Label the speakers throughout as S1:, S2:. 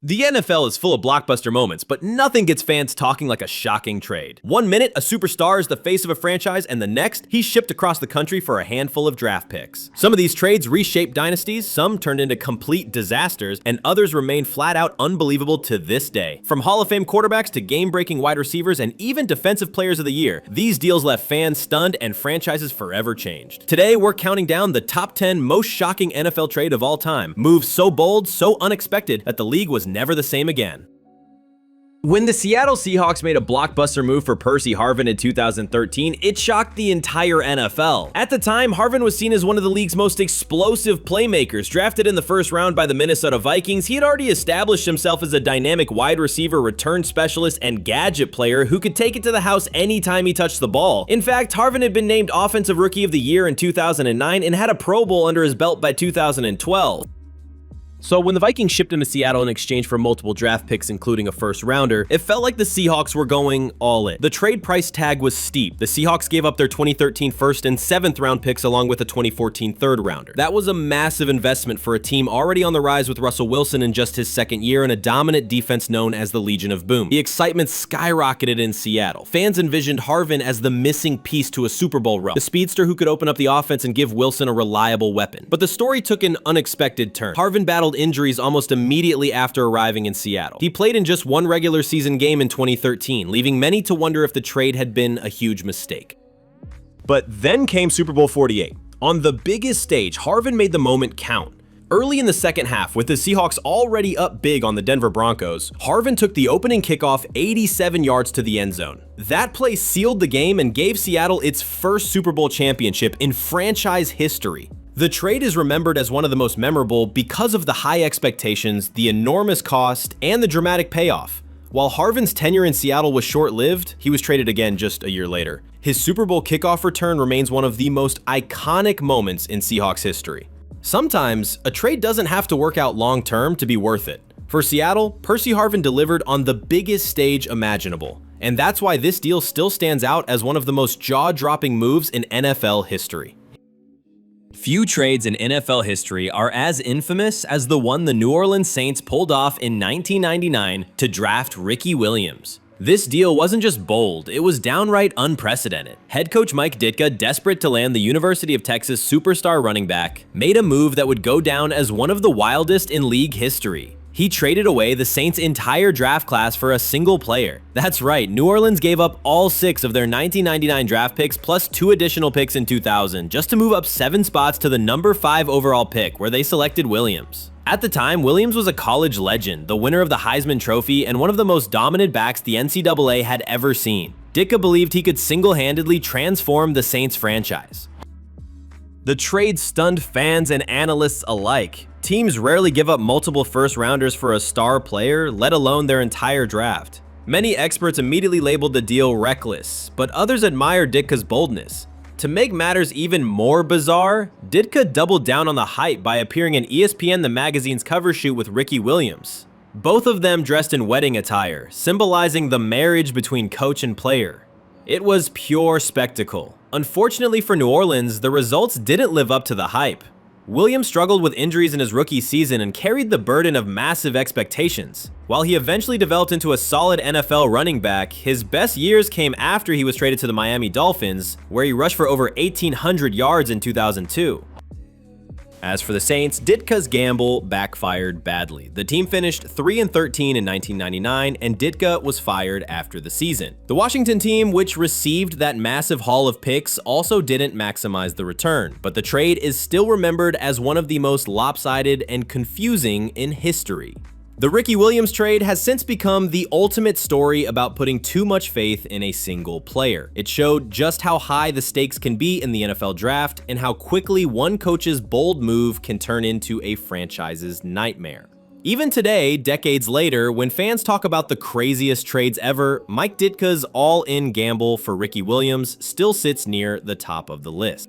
S1: The NFL is full of blockbuster moments, but nothing gets fans talking like a shocking trade. One minute, a superstar is the face of a franchise, and the next, he's shipped across the country for a handful of draft picks. Some of these trades reshaped dynasties, some turned into complete disasters, and others remain flat out unbelievable to this day. From Hall of Fame quarterbacks to game-breaking wide receivers and even defensive players of the year, these deals left fans stunned and franchises forever changed. Today, we're counting down the top 10 most shocking NFL trade of all time. Moves so bold, so unexpected, that the league was never the same again. When the Seattle Seahawks made a blockbuster move for Percy Harvin in 2013, it shocked the entire NFL. At the time, Harvin was seen as one of the league's most explosive playmakers. Drafted in the first round by the Minnesota Vikings, he had already established himself as a dynamic wide receiver, return specialist, and gadget player who could take it to the house anytime he touched the ball. In fact, Harvin had been named Offensive Rookie of the Year in 2009 and had a Pro Bowl under his belt by 2012. So when the Vikings shipped him to Seattle in exchange for multiple draft picks, including a first rounder, it felt like the Seahawks were going all in. The trade price tag was steep. The Seahawks gave up their 2013 first and 7th round picks along with a 2014 third rounder. That was a massive investment for a team already on the rise with Russell Wilson in just his second year and a dominant defense known as the Legion of Boom. The excitement skyrocketed in Seattle. Fans envisioned Harvin as the missing piece to a Super Bowl run, the speedster who could open up the offense and give Wilson a reliable weapon. But the story took an unexpected turn. Harvin battled injuries almost immediately after arriving in Seattle. He played in just one regular season game in 2013, leaving many to wonder if the trade had been a huge mistake. But then came Super Bowl 48. On the biggest stage, Harvin made the moment count. Early in the second half, with the Seahawks already up big on the Denver Broncos, Harvin took the opening kickoff 87 yards to the end zone. That play sealed the game and gave Seattle its first Super Bowl championship in franchise history. The trade is remembered as one of the most memorable because of the high expectations, the enormous cost, and the dramatic payoff. While Harvin's tenure in Seattle was short-lived, he was traded again just a year later. His Super Bowl kickoff return remains one of the most iconic moments in Seahawks history. Sometimes, a trade doesn't have to work out long-term to be worth it. For Seattle, Percy Harvin delivered on the biggest stage imaginable, and that's why this deal still stands out as one of the most jaw-dropping moves in NFL history. Few trades in NFL history are as infamous as the one the New Orleans Saints pulled off in 1999 to draft Ricky Williams. This deal wasn't just bold, it was downright unprecedented. Head coach Mike Ditka, desperate to land the University of Texas superstar running back, made a move that would go down as one of the wildest in league history. He traded away the Saints' entire draft class for a single player. That's right, New Orleans gave up all 6 of their 1999 draft picks plus 2 additional picks in 2000 just to move up 7 spots to the number 5 overall pick where they selected Williams. At the time, Williams was a college legend, the winner of the Heisman Trophy, and one of the most dominant backs the NCAA had ever seen. Ditka believed he could single-handedly transform the Saints franchise. The trade stunned fans and analysts alike. Teams rarely give up multiple first-rounders for a star player, let alone their entire draft. Many experts immediately labeled the deal reckless, but others admired Ditka's boldness. To make matters even more bizarre, Ditka doubled down on the hype by appearing in ESPN the magazine's cover shoot with Ricky Williams. Both of them dressed in wedding attire, symbolizing the marriage between coach and player. It was pure spectacle. Unfortunately for New Orleans, the results didn't live up to the hype. Williams struggled with injuries in his rookie season and carried the burden of massive expectations. While he eventually developed into a solid NFL running back, his best years came after he was traded to the Miami Dolphins, where he rushed for over 1,800 yards in 2002. As for the Saints, Ditka's gamble backfired badly. The team finished 3-13 in 1999, and Ditka was fired after the season. The Washington team, which received that massive haul of picks, also didn't maximize the return, but the trade is still remembered as one of the most lopsided and confusing in history. The Ricky Williams trade has since become the ultimate story about putting too much faith in a single player. It showed just how high the stakes can be in the NFL draft and how quickly one coach's bold move can turn into a franchise's nightmare. Even today, decades later, when fans talk about the craziest trades ever, Mike Ditka's all-in gamble for Ricky Williams still sits near the top of the list.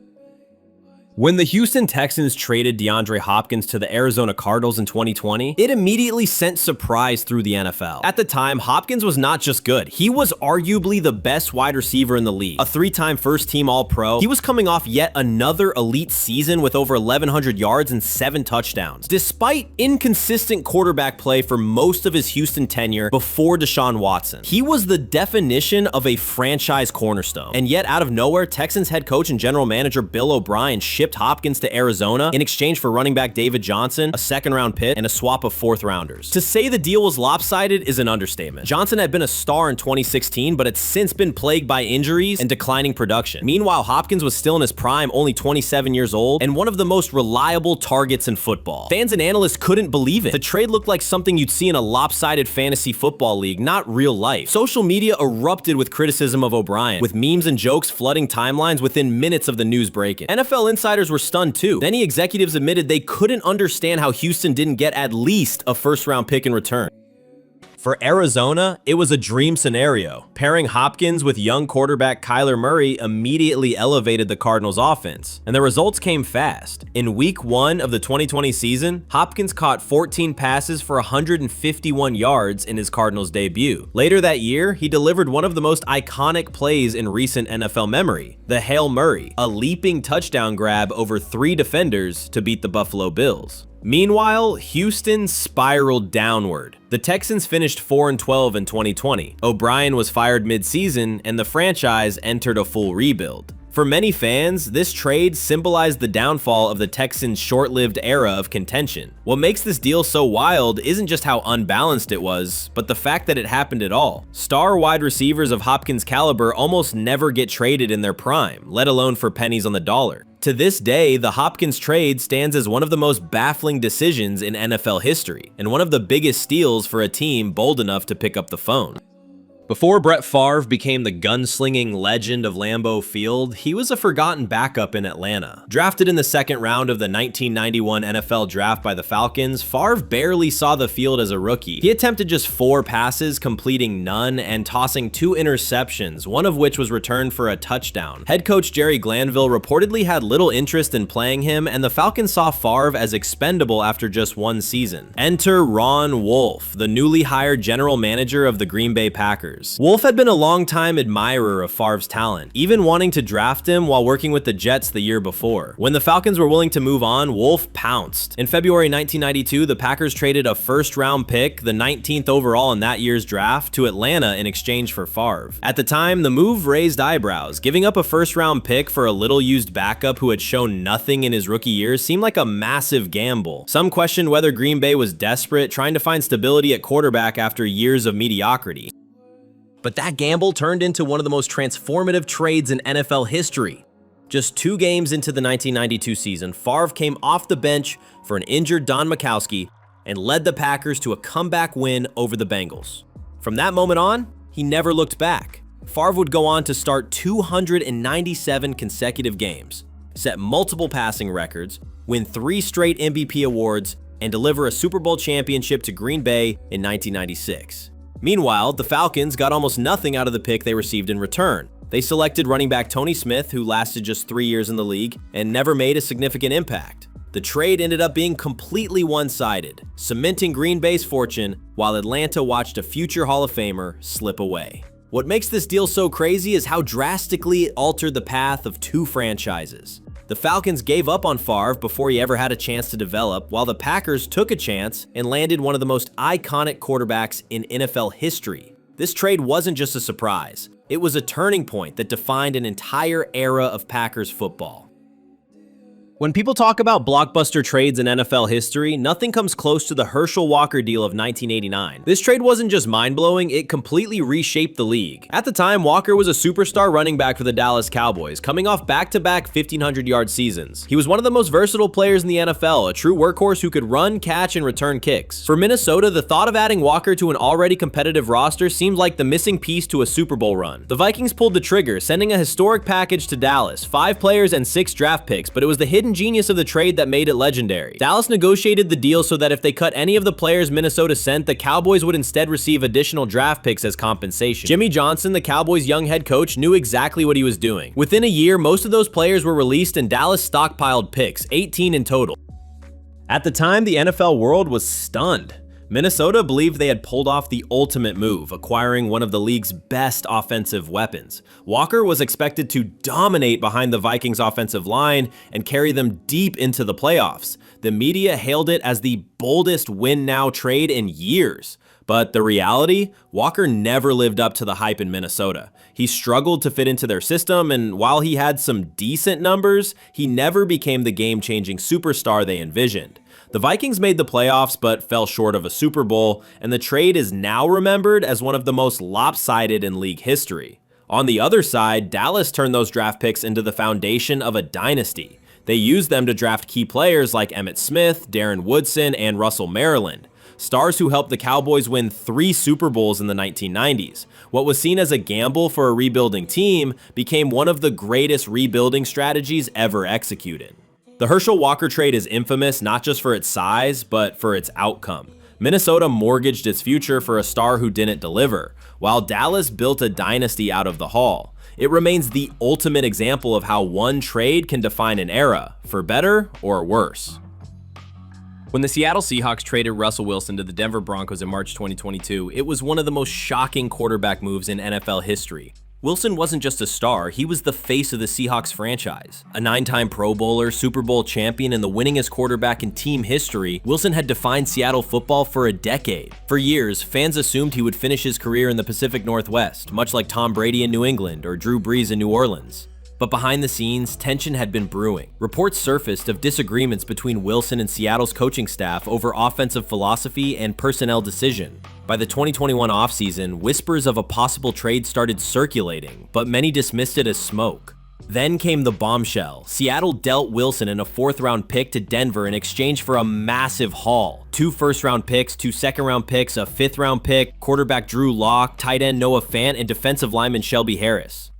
S1: When the Houston Texans traded Deandre Hopkins to the Arizona Cardinals in 2020, it immediately sent surprise through the NFL. At the time, Hopkins was not just good, he was arguably the best wide receiver in the league. A three-time first-team All-Pro, he was coming off yet another elite season with over 1,100 yards and 7 touchdowns, despite inconsistent quarterback play for most of his Houston tenure before Deshaun Watson. He was the definition of a franchise cornerstone, and yet out of nowhere, Texans head coach and general manager Bill O'Brien shipped Hopkins to Arizona in exchange for running back David Johnson, a second-round pick, and a swap of fourth-rounders. To say the deal was lopsided is an understatement. Johnson had been a star in 2016, but had since been plagued by injuries and declining production. Meanwhile, Hopkins was still in his prime, only 27 years old, and one of the most reliable targets in football. Fans and analysts couldn't believe it. The trade looked like something you'd see in a lopsided fantasy football league, not real life. Social media erupted with criticism of O'Brien, with memes and jokes flooding timelines within minutes of the news breaking. NFL insiders were stunned too. Many executives admitted they couldn't understand how Houston didn't get at least a first-round pick in return. For Arizona, it was a dream scenario. Pairing Hopkins with young quarterback Kyler Murray immediately elevated the Cardinals' offense, and the results came fast. In Week 1 of the 2020 season, Hopkins caught 14 passes for 151 yards in his Cardinals debut. Later that year, he delivered one of the most iconic plays in recent NFL memory, the Hail Murray, a leaping touchdown grab over 3 defenders to beat the Buffalo Bills. Meanwhile, Houston spiraled downward. The Texans finished 4-12 in 2020. O'Brien was fired mid-season, and the franchise entered a full rebuild. For many fans, this trade symbolized the downfall of the Texans' short-lived era of contention. What makes this deal so wild isn't just how unbalanced it was, but the fact that it happened at all. Star wide receivers of Hopkins' caliber almost never get traded in their prime, let alone for pennies on the dollar. To this day, the Hopkins trade stands as one of the most baffling decisions in NFL history, and one of the biggest steals for a team bold enough to pick up the phone. Before Brett Favre became the gunslinging legend of Lambeau Field, he was a forgotten backup in Atlanta. Drafted in the second round of the 1991 NFL Draft by the Falcons, Favre barely saw the field as a rookie. He attempted just 4 passes, completing none, and tossing 2 interceptions, one of which was returned for a touchdown. Head coach Jerry Glanville reportedly had little interest in playing him, and the Falcons saw Favre as expendable after just 1 season. Enter Ron Wolf, the newly hired general manager of the Green Bay Packers. Wolf had been a longtime admirer of Favre's talent, even wanting to draft him while working with the Jets the year before. When the Falcons were willing to move on, Wolf pounced. In February 1992, the Packers traded a first-round pick, the 19th overall in that year's draft, to Atlanta in exchange for Favre. At the time, the move raised eyebrows. Giving up a first-round pick for a little-used backup who had shown nothing in his rookie years seemed like a massive gamble. Some questioned whether Green Bay was desperate, trying to find stability at quarterback after years of mediocrity. But that gamble turned into one of the most transformative trades in NFL history. Just 2 games into the 1992 season, Favre came off the bench for an injured Don Majkowski and led the Packers to a comeback win over the Bengals. From that moment on, he never looked back. Favre would go on to start 297 consecutive games, set multiple passing records, win 3 straight MVP awards, and deliver a Super Bowl championship to Green Bay in 1996. Meanwhile, the Falcons got almost nothing out of the pick they received in return. They selected running back Tony Smith, who lasted just 3 years in the league and never made a significant impact. The trade ended up being completely one-sided, cementing Green Bay's fortune while Atlanta watched a future Hall of Famer slip away. What makes this deal so crazy is how drastically it altered the path of 2 franchises. The Falcons gave up on Favre before he ever had a chance to develop, while the Packers took a chance and landed one of the most iconic quarterbacks in NFL history. This trade wasn't just a surprise, it was a turning point that defined an entire era of Packers football. When people talk about blockbuster trades in NFL history, nothing comes close to the Herschel Walker deal of 1989. This trade wasn't just mind-blowing, it completely reshaped the league. At the time, Walker was a superstar running back for the Dallas Cowboys, coming off back-to-back 1,500-yard seasons. He was one of the most versatile players in the NFL, a true workhorse who could run, catch, and return kicks. For Minnesota, the thought of adding Walker to an already competitive roster seemed like the missing piece to a Super Bowl run. The Vikings pulled the trigger, sending a historic package to Dallas, 5 players and 6 draft picks, but it was the hidden hidden genius of the trade that made it legendary. Dallas negotiated the deal so that if they cut any of the players Minnesota sent, the Cowboys would instead receive additional draft picks as compensation. Jimmy Johnson, the Cowboys' young head coach, knew exactly what he was doing. Within a year, most of those players were released and Dallas stockpiled picks, 18 in total. At the time, the NFL world was stunned. Minnesota believed they had pulled off the ultimate move, acquiring one of the league's best offensive weapons. Walker was expected to dominate behind the Vikings' offensive line and carry them deep into the playoffs. The media hailed it as the boldest win-now trade in years. But the reality? Walker never lived up to the hype in Minnesota. He struggled to fit into their system, and while he had some decent numbers, he never became the game-changing superstar they envisioned. The Vikings made the playoffs but fell short of a Super Bowl, and the trade is now remembered as one of the most lopsided in league history. On the other side, Dallas turned those draft picks into the foundation of a dynasty. They used them to draft key players like Emmitt Smith, Darren Woodson, and Russell Maryland. Stars who helped the Cowboys win 3 Super Bowls in the 1990s. What was seen as a gamble for a rebuilding team became one of the greatest rebuilding strategies ever executed. The Herschel Walker trade is infamous not just for its size, but for its outcome. Minnesota mortgaged its future for a star who didn't deliver, while Dallas built a dynasty out of the haul. It remains the ultimate example of how one trade can define an era, for better or worse. When the Seattle Seahawks traded Russell Wilson to the Denver Broncos in March 2022, it was one of the most shocking quarterback moves in NFL history. Wilson wasn't just a star, he was the face of the Seahawks franchise. A 9-time Pro Bowler, Super Bowl champion, and the winningest quarterback in team history, Wilson had defined Seattle football for a decade. For years, fans assumed he would finish his career in the Pacific Northwest, much like Tom Brady in New England or Drew Brees in New Orleans. But behind the scenes, tension had been brewing. Reports surfaced of disagreements between Wilson and Seattle's coaching staff over offensive philosophy and personnel decision. By the 2021 offseason, whispers of a possible trade started circulating, but many dismissed it as smoke. Then came the bombshell. Seattle dealt Wilson in a 4th-round pick to Denver in exchange for a massive haul. 2 first-round picks, 2 second-round picks, a 5th-round pick, quarterback Drew Lock, tight end Noah Fant, and defensive lineman Shelby Harris.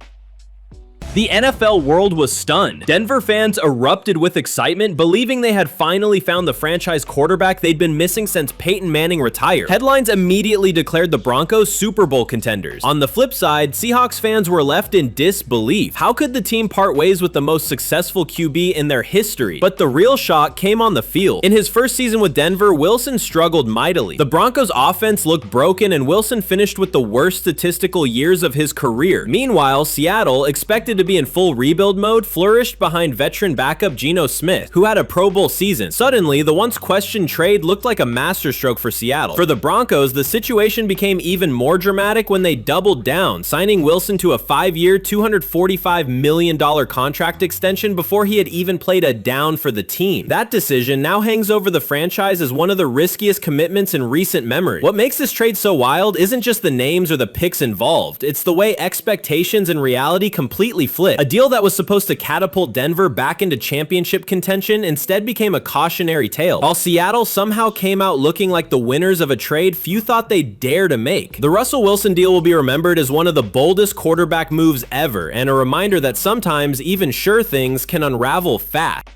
S1: The NFL world was stunned. Denver fans erupted with excitement, believing they had finally found the franchise quarterback they'd been missing since Peyton Manning retired. Headlines immediately declared the Broncos Super Bowl contenders. On the flip side, Seahawks fans were left in disbelief. How could the team part ways with the most successful QB in their history? But the real shock came on the field. In his first season with Denver, Wilson struggled mightily. The Broncos' offense looked broken, and Wilson finished with the worst statistical years of his career. Meanwhile, Seattle, expected to be in full rebuild mode, flourished behind veteran backup Geno Smith, who had a Pro Bowl season. Suddenly, the once questioned trade looked like a masterstroke for Seattle. For the Broncos, the situation became even more dramatic when they doubled down, signing Wilson to a 5-year, $245 million contract extension before he had even played a down for the team. That decision now hangs over the franchise as one of the riskiest commitments in recent memory. What makes this trade so wild isn't just the names or the picks involved, it's the way expectations and reality completely flipped. A deal that was supposed to catapult Denver back into championship contention instead became a cautionary tale. While Seattle somehow came out looking like the winners of a trade few thought they'd dare to make. The Russell Wilson deal will be remembered as one of the boldest quarterback moves ever, and a reminder that sometimes even sure things can unravel fast.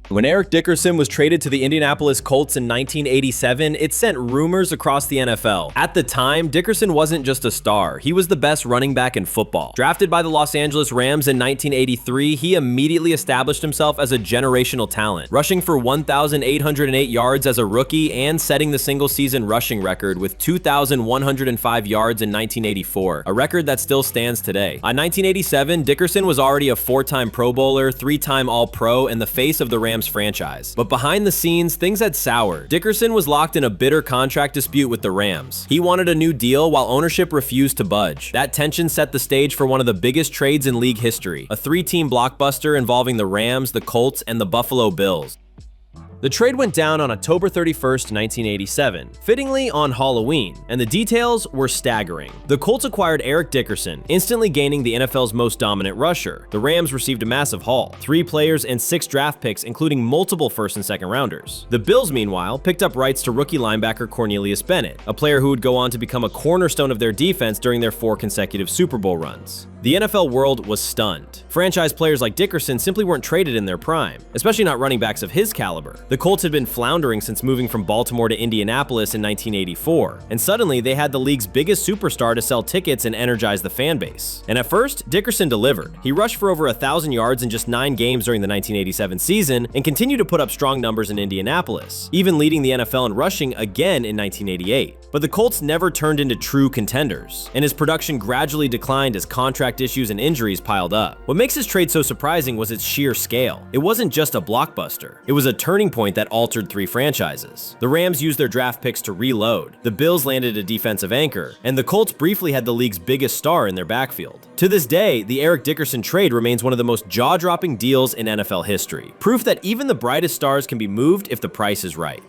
S1: When Eric Dickerson was traded to the Indianapolis Colts in 1987, it sent rumors across the NFL. At the time, Dickerson wasn't just a star, he was the best running back in football. Drafted by the Los Angeles Rams in 1983, he immediately established himself as a generational talent, rushing for 1,808 yards as a rookie and setting the single-season rushing record with 2,105 yards in 1984, a record that still stands today. On 1987, Dickerson was already a 4-time Pro Bowler, 3-time All-Pro, and the face of the Rams franchise. But behind the scenes, things had soured. Dickerson was locked in a bitter contract dispute with the Rams. He wanted a new deal while ownership refused to budge. That tension set the stage for one of the biggest trades in league history, a 3-team blockbuster involving the Rams, the Colts, and the Buffalo Bills. The trade went down on October 31st, 1987, fittingly on Halloween, and the details were staggering. The Colts acquired Eric Dickerson, instantly gaining the NFL's most dominant rusher. The Rams received a massive haul, 3 players and 6 draft picks, including multiple first and second rounders. The Bills, meanwhile, picked up rights to rookie linebacker Cornelius Bennett, a player who would go on to become a cornerstone of their defense during their 4 consecutive Super Bowl runs. The NFL world was stunned. Franchise players like Dickerson simply weren't traded in their prime, especially not running backs of his caliber. The Colts had been floundering since moving from Baltimore to Indianapolis in 1984, and suddenly they had the league's biggest superstar to sell tickets and energize the fan base. And at first, Dickerson delivered. He rushed for over 1,000 yards in just 9 games during the 1987 season and continued to put up strong numbers in Indianapolis, even leading the NFL in rushing again in 1988. But the Colts never turned into true contenders, and his production gradually declined as contract issues and injuries piled up. What makes this trade so surprising was its sheer scale. It wasn't just a blockbuster. It was a turning point that altered 3 franchises. The Rams used their draft picks to reload, the Bills landed a defensive anchor, and the Colts briefly had the league's biggest star in their backfield. To this day, the Eric Dickerson trade remains one of the most jaw-dropping deals in NFL history. Proof that even the brightest stars can be moved if the price is right.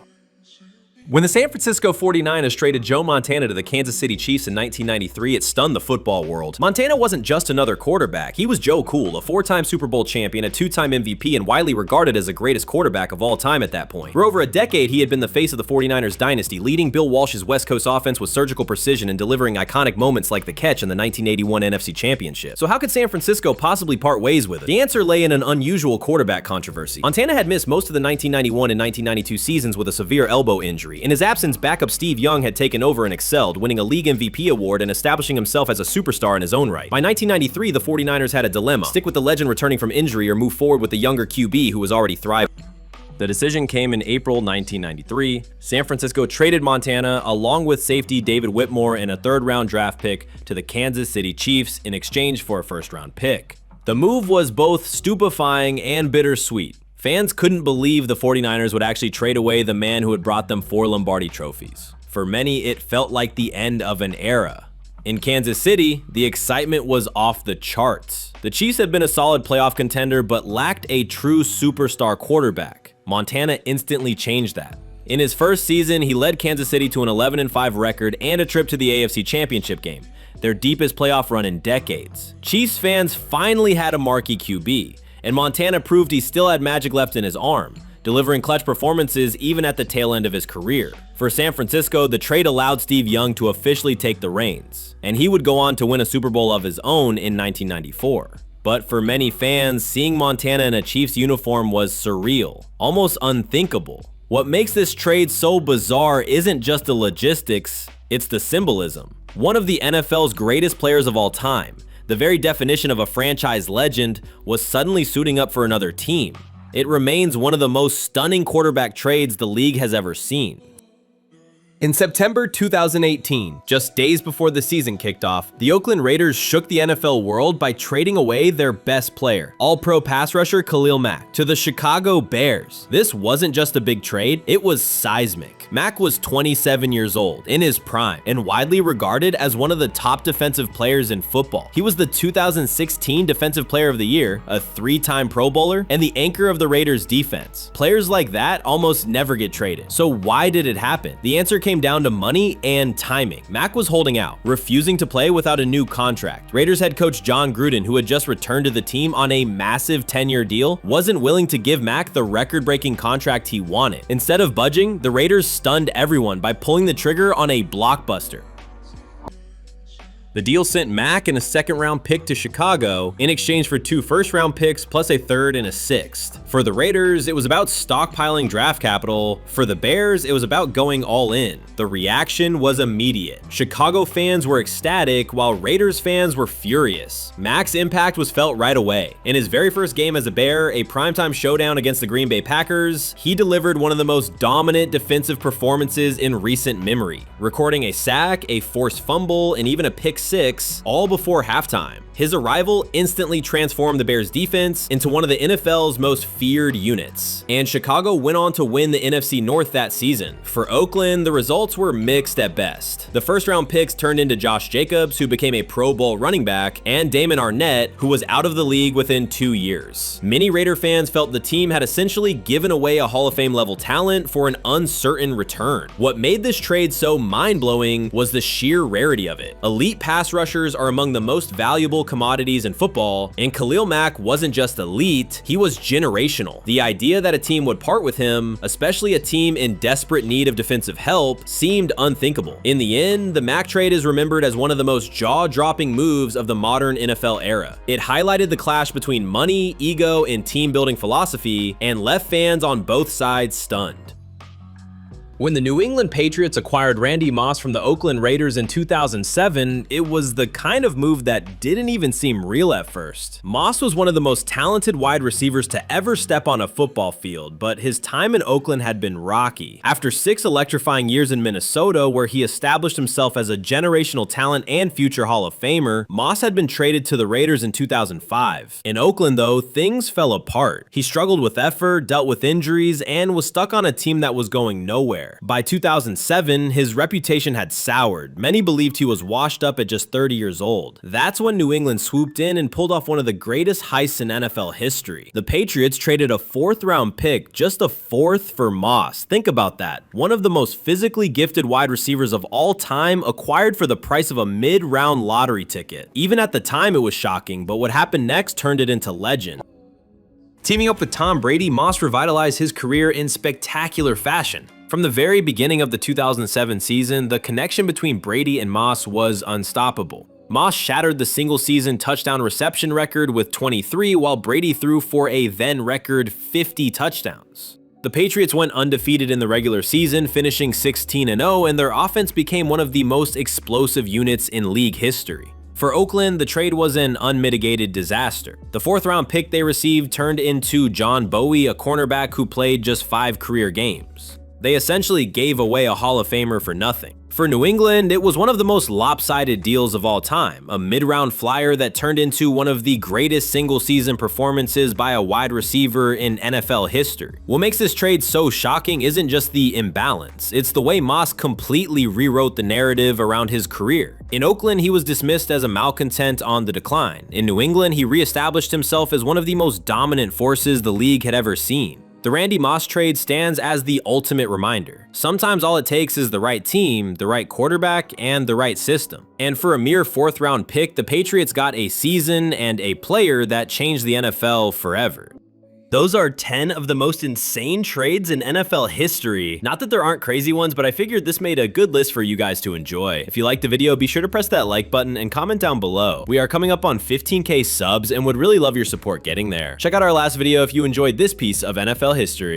S1: When the San Francisco 49ers traded Joe Montana to the Kansas City Chiefs in 1993, it stunned the football world. Montana wasn't just another quarterback. He was Joe Cool, a 4-time Super Bowl champion, a 2-time MVP, and widely regarded as the greatest quarterback of all time at that point. For over a decade, he had been the face of the 49ers dynasty, leading Bill Walsh's West Coast offense with surgical precision and delivering iconic moments like the catch in the 1981 NFC Championship. So how could San Francisco possibly part ways with it? The answer lay in an unusual quarterback controversy. Montana had missed most of the 1991 and 1992 seasons with a severe elbow injury. In his absence, backup Steve Young had taken over and excelled, winning a league MVP award and establishing himself as a superstar in his own right. By 1993, the 49ers had a dilemma: stick with the legend returning from injury or move forward with the younger QB who was already thriving. The decision came in April 1993. San Francisco traded Montana along with safety David Whitmore and a 3rd-round draft pick to the Kansas City Chiefs in exchange for a 1st-round pick. The move was both stupefying and bittersweet. Fans couldn't believe the 49ers would actually trade away the man who had brought them 4 Lombardi trophies. For many, it felt like the end of an era. In Kansas City, the excitement was off the charts. The Chiefs had been a solid playoff contender but lacked a true superstar quarterback. Montana instantly changed that. In his first season, he led Kansas City to an 11-5 record and a trip to the AFC Championship game, their deepest playoff run in decades. Chiefs fans finally had a marquee QB, and Montana proved he still had magic left in his arm, delivering clutch performances even at the tail end of his career. For San Francisco, the trade allowed Steve Young to officially take the reins, and he would go on to win a Super Bowl of his own in 1994. But for many fans, seeing Montana in a Chiefs uniform was surreal, almost unthinkable. What makes this trade so bizarre isn't just the logistics, it's the symbolism. One of the NFL's greatest players of all time, the very definition of a franchise legend, was suddenly suiting up for another team. It remains one of the most stunning quarterback trades the league has ever seen. In September 2018, just days before the season kicked off, the Oakland Raiders shook the NFL world by trading away their best player, All-Pro pass rusher Khalil Mack, to the Chicago Bears. This wasn't just a big trade, it was seismic. Mack was 27 years old, in his prime, and widely regarded as one of the top defensive players in football. He was the 2016 Defensive Player of the Year, a 3-time Pro Bowler, and the anchor of the Raiders' defense. Players like that almost never get traded. So why did it happen? The answer came down to money and timing. Mack was holding out, refusing to play without a new contract. Raiders head coach John Gruden, who had just returned to the team on a massive 10-year deal, wasn't willing to give Mack the record-breaking contract he wanted. Instead of budging, the Raiders stunned everyone by pulling the trigger on a blockbuster. The deal sent Mack and a 2nd-round pick to Chicago in exchange for 2 first-round picks plus a 3rd and a 6th. For the Raiders, it was about stockpiling draft capital. For the Bears, it was about going all in. The reaction was immediate. Chicago fans were ecstatic, while Raiders fans were furious. Mack's impact was felt right away. In his very first game as a Bear, a primetime showdown against the Green Bay Packers, he delivered one of the most dominant defensive performances in recent memory, recording a sack, a forced fumble, and even a pick 6, all before halftime. His arrival instantly transformed the Bears' defense into one of the NFL's most feared units, and Chicago went on to win the NFC North that season. For Oakland, the results were mixed at best. The first-round picks turned into Josh Jacobs, who became a Pro Bowl running back, and Damon Arnett, who was out of the league within 2 years. Many Raider fans felt the team had essentially given away a Hall of Fame level talent for an uncertain return. What made this trade so mind-blowing was the sheer rarity of it. Elite pass rushers are among the most valuable commodities in football, and Khalil Mack wasn't just elite, he was generational. The idea that a team would part with him, especially a team in desperate need of defensive help, seemed unthinkable. In the end, the Mack trade is remembered as one of the most jaw-dropping moves of the modern NFL era. It highlighted the clash between money, ego, and team-building philosophy, and left fans on both sides stunned. When the New England Patriots acquired Randy Moss from the Oakland Raiders in 2007, it was the kind of move that didn't even seem real at first. Moss was one of the most talented wide receivers to ever step on a football field, but his time in Oakland had been rocky. After 6 electrifying years in Minnesota, where he established himself as a generational talent and future Hall of Famer, Moss had been traded to the Raiders in 2005. In Oakland, though, things fell apart. He struggled with effort, dealt with injuries, and was stuck on a team that was going nowhere. By 2007, his reputation had soured. Many believed he was washed up at just 30 years old. That's when New England swooped in and pulled off one of the greatest heists in NFL history. The Patriots traded a 4th-round pick, just a 4th, for Moss. Think about that. One of the most physically gifted wide receivers of all time, acquired for the price of a mid-round lottery ticket. Even at the time, it was shocking, but what happened next turned it into legend. Teaming up with Tom Brady, Moss revitalized his career in spectacular fashion. From the very beginning of the 2007 season, the connection between Brady and Moss was unstoppable. Moss shattered the single-season touchdown reception record with 23, while Brady threw for a then-record 50 touchdowns. The Patriots went undefeated in the regular season, finishing 16-0, and their offense became one of the most explosive units in league history. For Oakland, the trade was an unmitigated disaster. The 4th-round pick they received turned into John Bowie, a cornerback who played just 5 career games. They essentially gave away a Hall of Famer for nothing. For New England, it was one of the most lopsided deals of all time, a mid-round flyer that turned into one of the greatest single-season performances by a wide receiver in NFL history. What makes this trade so shocking isn't just the imbalance, it's the way Moss completely rewrote the narrative around his career. In Oakland, he was dismissed as a malcontent on the decline. In New England, he reestablished himself as one of the most dominant forces the league had ever seen. The Randy Moss trade stands as the ultimate reminder. Sometimes all it takes is the right team, the right quarterback, and the right system. And for a mere 4th-round pick, the Patriots got a season and a player that changed the NFL forever. Those are 10 of the most insane trades in NFL history. Not that there aren't crazy ones, but I figured this made a good list for you guys to enjoy. If you liked the video, be sure to press that like button and comment down below. We are coming up on 15K subs and would really love your support getting there. Check out our last video if you enjoyed this piece of NFL history.